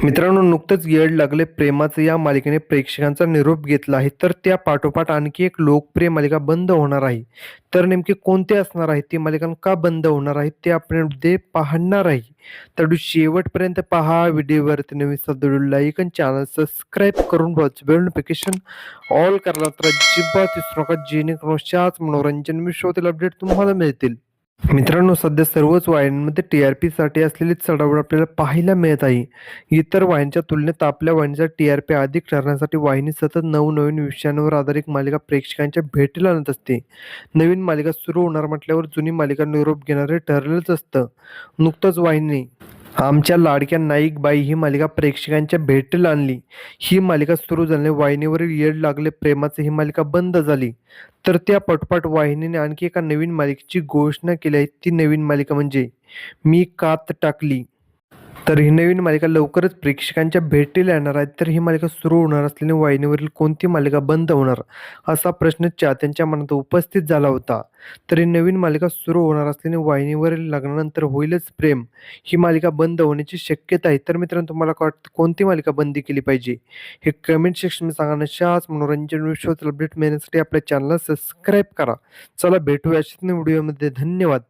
मित्रांनो, नुकतंच येड लागले प्रेमाचं या मालिकेने प्रेक्षकांचा निरोप घेतला आहे. तर त्या पाठोपाठ आणखी एक लोकप्रिय मालिका बंद होणार आहे. तर नेमकी कोणती असणार आहे, ती मालिका का बंद होणार आहे, ते आपण उद्या पाहणार आहे. तर शेवटपर्यंत पहा. व्हिडिओवरती नवीन असाल तर लाईक आणि चॅनल सबस्क्राईब करून बेल नोटिफिकेशन ऑल करायला तर अजिबात विसरू नका, जेणेकरून अशाच मनोरंजन विश्वातील अपडेट तुम्हाला मिळतील. मित्रांनो, सध्या सर्वच वाहिन्यांमध्ये टी-आर-पीसाठी असलेली चढाओढ आपल्याला पाहायला मिळत आहे. इतर वाहिन्यांच्या तुलनेत आपल्या वाहिनीचा टी-आर-पी अधिक ठरण्यासाठी वाहिनी सतत नवनवीन विषयांवर आधारित मालिका प्रेक्षकांच्या भेटीला आणत असते. नवीन मालिका सुरू होणार म्हटल्यावर जुनी मालिका निरोप घेणारे ठरलेलंच असतं. नुकतंच वाहिनी आमच्या लाडक्या नाईक बाई ही मालिका प्रेक्षकांच्या भेटीला आणली. ही मालिका सुरू झाल्याने वाहिनीवरील येड लागले प्रेमाचं ही मालिका बंद झाली. तर त्या पाठोपाठ वाहिनीने आणखी एका नवीन मालिकेची घोषणा केली आहे. ती नवीन मालिका म्हणजे मी कात टाकली. तर ही नवीन मालिका लवकरच प्रेक्षकांच्या भेटीला येणार आहे. तर ही मालिका सुरू होणार असल्याने वाहिनीवरील कोणती मालिका बंद होणार, असा प्रश्न चाहत्यांच्या मनात उपस्थित झाला होता. तर ही नवीन मालिका सुरू होणार असल्याने वाहिनीवरील लग्नानंतर होईलच प्रेम ही मालिका बंद होण्याची शक्यता आहे. तर मित्रांनो, तुम्हाला काय वाटतं, कोणती मालिका बंद केली पाहिजे, हे कमेंट सेक्शनमध्ये सांगा. अशाच मनोरंजन विश्वातील अपडेट मिळण्यासाठी आपल्या चॅनलला सबस्क्राईब करा. चला भेटूया अशाच व्हिडिओमध्ये. धन्यवाद.